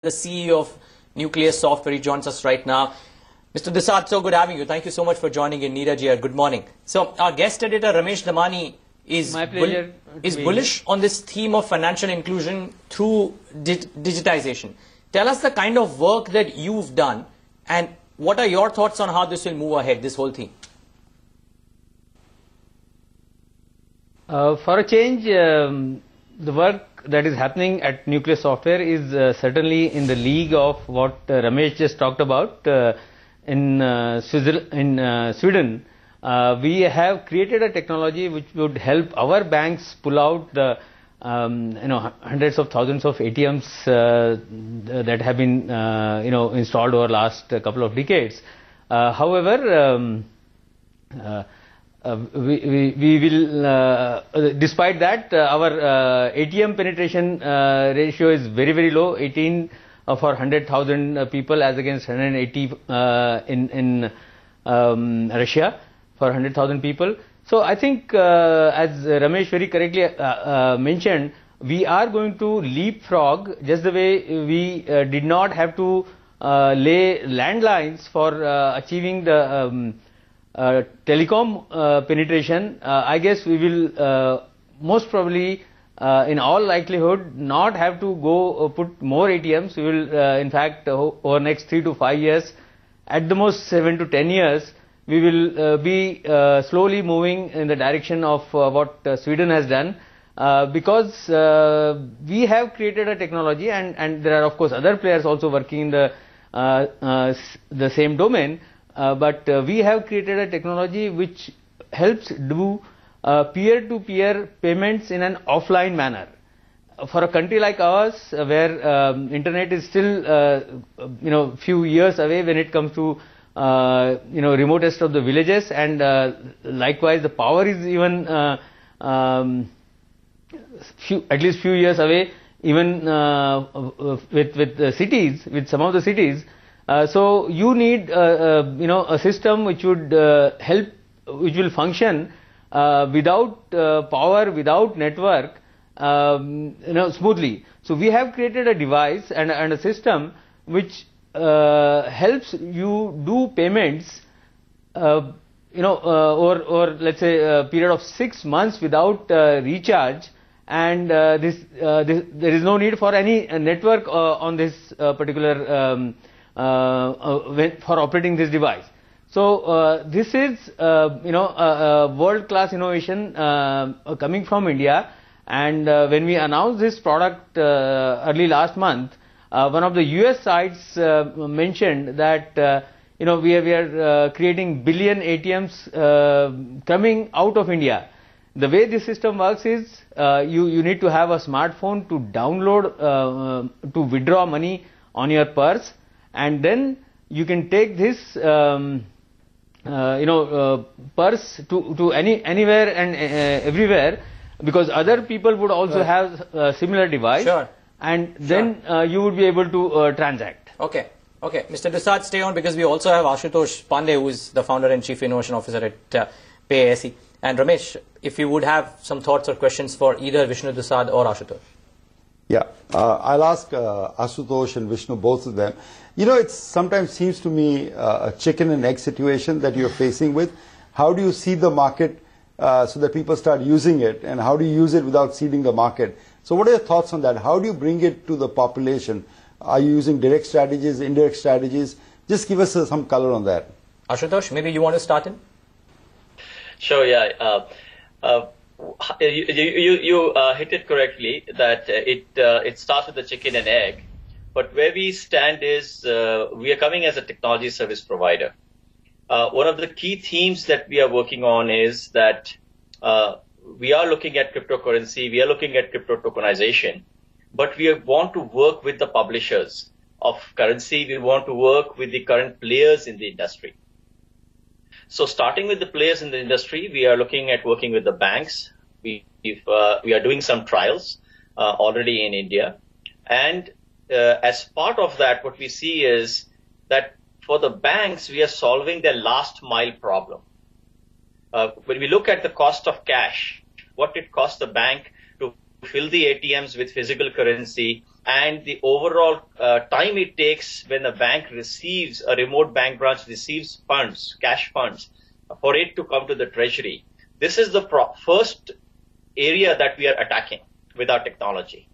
the CEO of Nucleus Software. He joins us right now. Mr. Dusad, so good having you. Thank you so much for joining in. Neeraj here. Good morning. So our guest editor Ramesh Damani is bullish on this theme of financial inclusion through digitization. Tell us the kind of work that you've done and what are your thoughts on how this will move ahead, this whole theme? For a change, the work that is happening at Nucleus Software is certainly in the league of what Ramesh just talked about. In Sweden, we have created a technology which would help our banks pull out the hundreds of thousands of ATMs that have been installed over the last couple of decades. However, we will, despite that, our ATM penetration ratio is very, very low, 18 for 100,000 people as against 180 in Russia for 100,000 people. So I think, as Ramesh very correctly mentioned, we are going to leapfrog just the way we did not have to lay landlines for achieving the telecom penetration. I guess we will most probably, in all likelihood, not have to go put more ATMs. We will, in fact, over next 3 to 5 years, at the most 7 to 10 years, we will be slowly moving in the direction of what Sweden has done, because we have created a technology, and there are of course other players also working in the same domain. But we have created a technology which helps do peer-to-peer payments in an offline manner. For a country like ours, where internet is still few years away when it comes to remotest of the villages, and likewise the power is even at least few years away, even with the cities, with some of the cities. So you need a system which would help, which will function without power, without network, smoothly. So we have created a device and a system which helps you do payments, or let's say a period of 6 months without recharge, and there is no need for any network on this particular for operating this device. So this is a world-class innovation coming from India, and when we announced this product early last month, one of the US sites mentioned that we are creating billion ATMs coming out of India. The way this system works is you need to have a smartphone to download to withdraw money on your purse, and then you can take this purse to anywhere and everywhere, because other people would also have a similar device. Sure. And then you would be able to transact. Okay. Mr. Dusad, stay on, because we also have Ashutosh Pandey, who is the founder and chief innovation officer at PASE. And Ramesh, if you would have some thoughts or questions for either Vishnu Dusad or Ashutosh. Yeah, I'll ask Ashutosh and Vishnu, both of them. It sometimes seems to me a chicken and egg situation that you're facing with. How do you seed the market so that people start using it, and how do you use it without seeding the market? So what are your thoughts on that? How do you bring it to the population? Are you using direct strategies, indirect strategies? Just give us some color on that. Ashutosh, maybe you want to start in? Sure, yeah. You hit it correctly that it starts with the chicken and egg, but where we stand is we are coming as a technology service provider. One of the key themes that we are working on is that we are looking at cryptocurrency, we are looking at crypto tokenization, but we want to work with the publishers of currency. We want to work with the current players in the industry. So starting with the players in the industry, we are looking at working with the banks. We are doing some trials already in India. And as part of that, what we see is that for the banks, we are solving their last mile problem. When we look at the cost of cash, what it costs the bank to fill the ATMs with physical currency, and the overall time it takes when a bank receives, a remote bank branch receives funds, cash funds, for it to come to the treasury. This is the first area that we are attacking with our technology.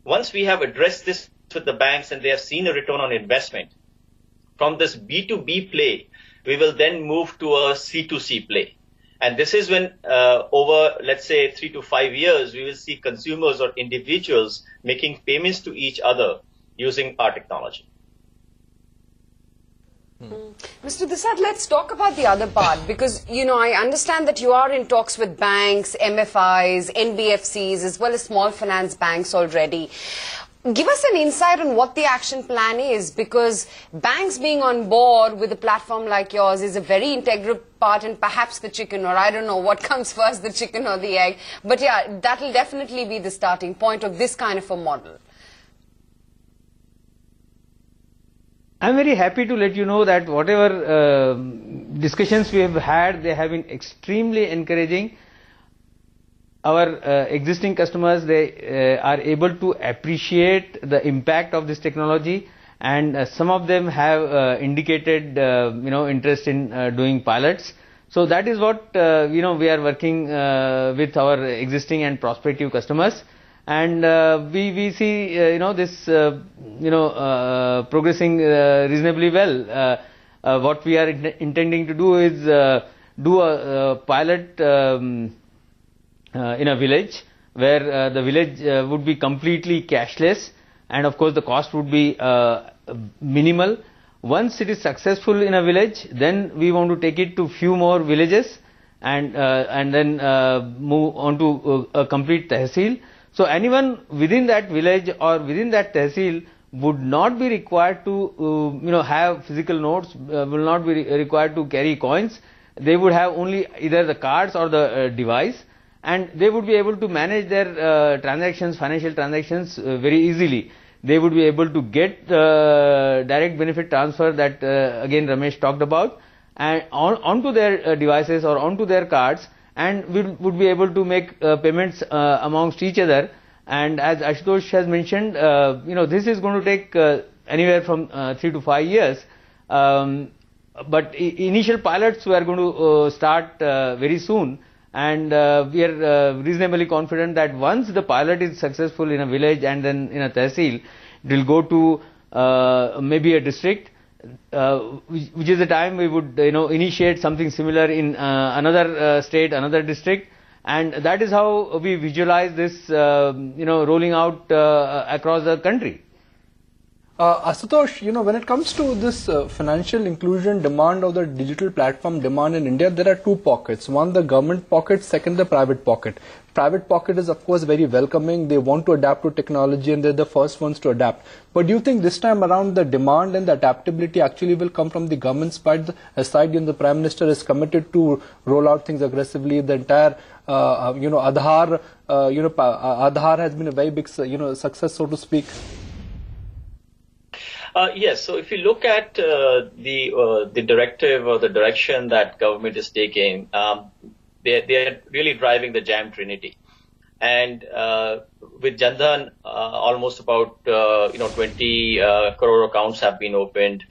Once we have addressed this with the banks and they have seen a return on investment, from this B2B play, we will then move to a C2C play. And this is when over, let's say, 3 to 5 years, we will see consumers or individuals making payments to each other using our technology. Mr. Dusad, let's talk about the other part, because, you know, I understand that you are in talks with banks, MFIs, NBFCs, as well as small finance banks already. Give us an insight on what the action plan is, because banks being on board with a platform like yours is a very integral part, and perhaps the chicken, or I don't know what comes first, the chicken or the egg. But yeah, that will definitely be the starting point of this kind of a model. I'm very happy to let you know that whatever discussions we have had, they have been extremely encouraging. Our existing customers, they are able to appreciate the impact of this technology, and some of them have indicated interest in doing pilots. So that is what we are working with our existing and prospective customers. And we see this progressing reasonably well. What we are intending to do is do a pilot in a village where the village would be completely cashless, and of course the cost would be minimal. Once it is successful in a village, then we want to take it to few more villages and then move on to a complete tehsil. So anyone within that village or within that tehsil would not be required to have physical notes, will not be required to carry coins. They would have only either the cards or the device, and they would be able to manage their transactions, financial transactions very easily. They would be able to get direct benefit transfer that again Ramesh talked about, and onto their devices or onto their cards, and we would be able to make payments amongst each other. And as Ashutosh has mentioned, this is going to take anywhere from 3 to 5 years. But initial pilots we are going to start very soon, and we are reasonably confident that once the pilot is successful in a village and then in a tehsil, it will go to maybe a district. Which is the time we would initiate something similar in another state, another district, and that is how we visualize this rolling out across the country. Ashutosh, when it comes to this financial inclusion demand or the digital platform demand in India, there are two pockets. One, the government pocket, second, the private pocket. Private pocket is of course very welcoming. They want to adapt to technology and they're the first ones to adapt. But do you think this time around the demand and the adaptability actually will come from the government's side? The Prime Minister is committed to roll out things aggressively. The entire Aadhaar, Aadhaar has been a very big success, so to speak. Yes, so if you look at the directive or the direction that government is taking, they are really driving the JAM Trinity. And with Jandhan, almost about 20 crore accounts have been opened.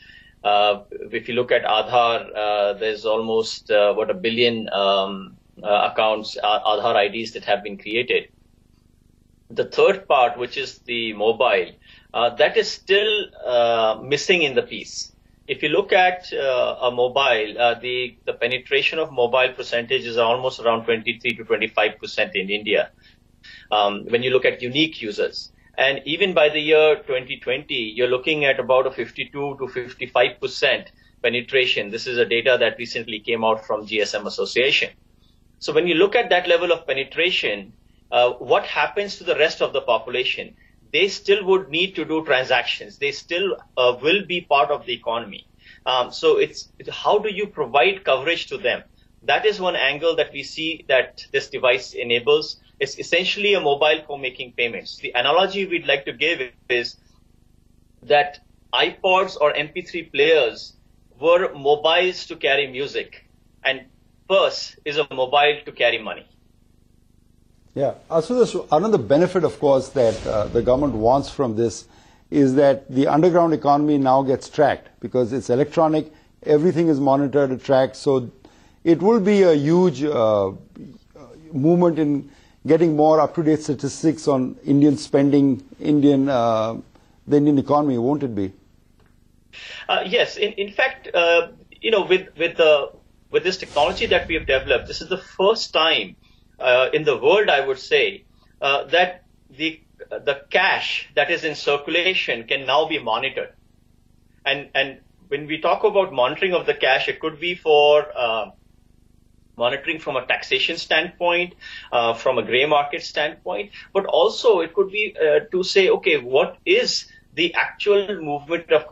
If you look at Aadhaar, there's almost 1 billion accounts, Aadhaar IDs that have been created. The third part, which is the mobile, that is still missing in the piece. If you look at a mobile, the penetration of mobile percentage is almost around 23 to 25% in India. When you look at unique users, and even by the year 2020, you're looking at about a 52 to 55% penetration. This is a data that recently came out from GSM Association. So when you look at that level of penetration, what happens to the rest of the population? They still would need to do transactions. They still will be part of the economy. So it's how do you provide coverage to them? That is one angle that we see that this device enables. It's essentially a mobile for making payments. The analogy we'd like to give is that iPods or MP3 players were mobiles to carry music, and purse is a mobile to carry money. Yeah, so another benefit, of course, that the government wants from this is that the underground economy now gets tracked because it's electronic, everything is monitored and tracked, so it will be a huge movement in getting more up-to-date statistics on Indian spending, the Indian economy, won't it be? Yes, in fact, with this technology that we have developed, this is the first time in the world, I would say, that the cash that is in circulation can now be monitored. And when we talk about monitoring of the cash, it could be for monitoring from a taxation standpoint, from a gray market standpoint, but also it could be to say, okay, what is the actual movement of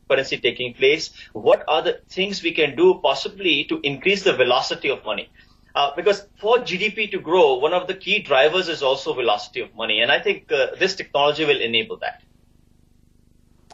currency taking place? What are the things we can do possibly to increase the velocity of money? Because for GDP to grow, one of the key drivers is also velocity of money. And I think this technology will enable that.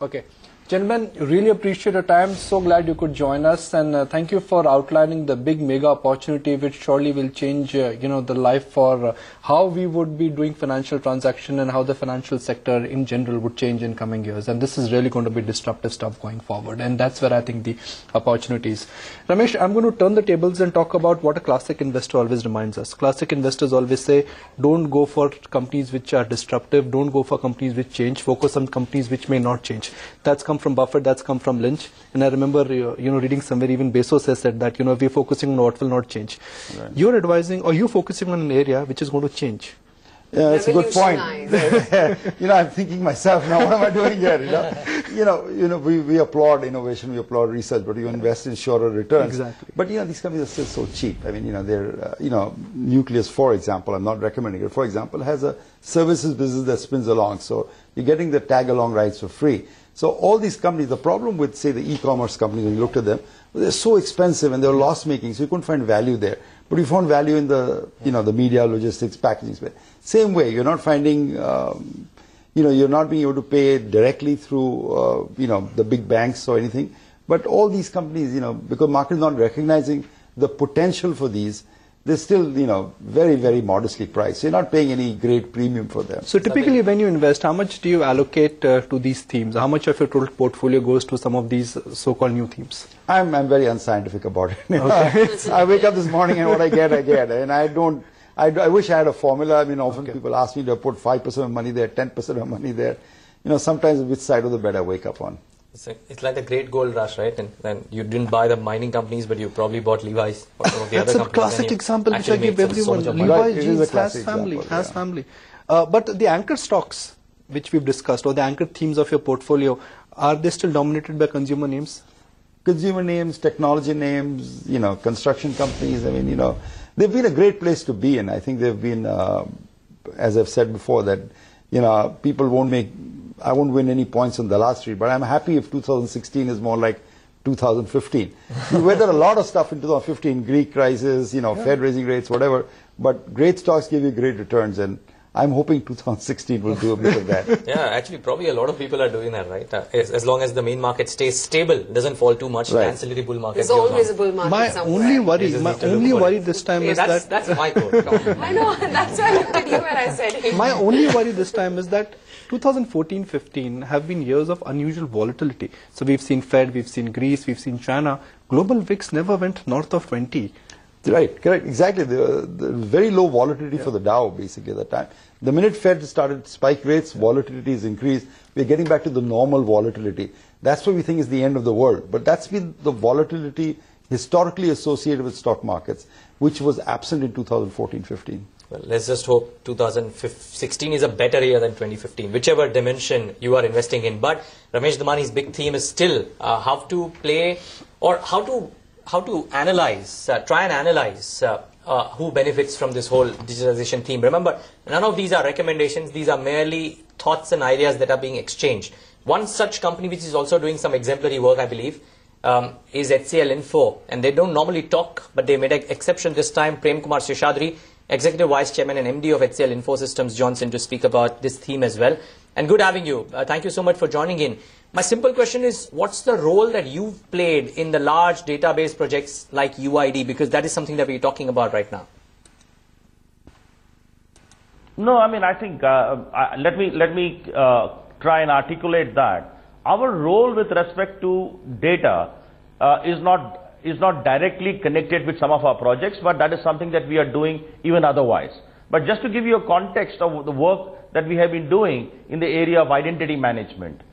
Okay. Gentlemen, really appreciate your time. So glad you could join us, and thank you for outlining the big mega opportunity which surely will change the life for how we would be doing financial transaction and how the financial sector in general would change in coming years. And this is really going to be disruptive stuff going forward, and that's where I think the opportunities. Ramesh, I'm going to turn the tables and talk about what a classic investor always reminds us. Classic investors always say, don't go for companies which are disruptive, don't go for companies which change, focus on companies which may not change. That's come from Buffett, that's come from Lynch, and I remember reading somewhere even Bezos has said that we're focusing on what will not change. Right. You're advising, or you're focusing on an area which is going to change. Yeah, that's a good point. I'm thinking myself now, what am I doing here? We applaud innovation, we applaud research, but you invest in shorter returns. Exactly. But these companies are still so cheap. I mean, they're Nucleus, for example, I'm not recommending it. For example, has a services business that spins along, so you're getting the tag along rights for free. So all these companies, the problem with, say, the e-commerce companies, when you looked at them, they're so expensive and they're loss-making, so you couldn't find value there. But you found value in the, the media, logistics, packaging space. Same way, you're not finding, you're not being able to pay directly through, the big banks or anything. But all these companies, because market is not recognizing the potential for these, they're still, very, very modestly priced. So you're not paying any great premium for them. So typically when you invest, how much do you allocate to these themes? How much of your total portfolio goes to some of these so-called new themes? I'm very unscientific about it. Okay. I wake up this morning and what I get. And I wish I had a formula. I mean, often people ask me to put 5% of money there, 10% of money there. Sometimes which side of the bed I wake up on. It's like the great gold rush, right? And then you didn't buy the mining companies, but you probably bought Levi's or some of the other companies. That's a classic example which I give everyone. Levi's jeans has family. But the anchor stocks, which we've discussed, or the anchor themes of your portfolio, are they still dominated by consumer names? Consumer names, technology names, construction companies. I mean, they've been a great place to be in. I think they've been, as I've said before, that, people I won't win any points on the last three, but I'm happy if 2016 is more like 2015. We weathered a lot of stuff in 2015, Greek crisis, Fed raising rates, whatever, but great stocks give you great returns, and I'm hoping 2016 will do a bit of that. Yeah, actually, probably a lot of people are doing that, right? As long as the main market stays stable, doesn't fall too much, right. Ancillary bull market. There's always a bull market my somewhere. Only worry this time is that... That's my quote. I know, that's why I looked at you when I said it. My only worry this time is that 2014-15 have been years of unusual volatility. So we've seen Fed, we've seen Greece, we've seen China. Global VIX never went north of 20. Right, correct, exactly. The very low volatility for the Dow, basically, at that time. The minute Fed started spike rates, volatility is increased. We're getting back to the normal volatility. That's what we think is the end of the world. But that's been the volatility historically associated with stock markets, which was absent in 2014-15. Well, let's just hope 2016 is a better year than 2015, whichever dimension you are investing in. But Ramesh Damani's big theme is still how to play, or how to analyze, try and analyze who benefits from this whole digitalization theme. Remember, none of these are recommendations. These are merely thoughts and ideas that are being exchanged. One such company which is also doing some exemplary work, I believe, is HCL Info. And they don't normally talk, but they made an exception this time. Prem Kumar Seshadri, Executive Vice Chairman and MD of HCL Info Systems Johnson, to speak about this theme as well. And good having you. Thank you so much for joining in. My simple question is, what's the role that you've played in the large database projects like UID? Because that is something that we're talking about right now. No, I mean, I think, let me try and articulate that. Our role with respect to data is not directly connected with some of our projects, but that is something that we are doing even otherwise. But just to give you a context of the work that we have been doing in the area of identity management,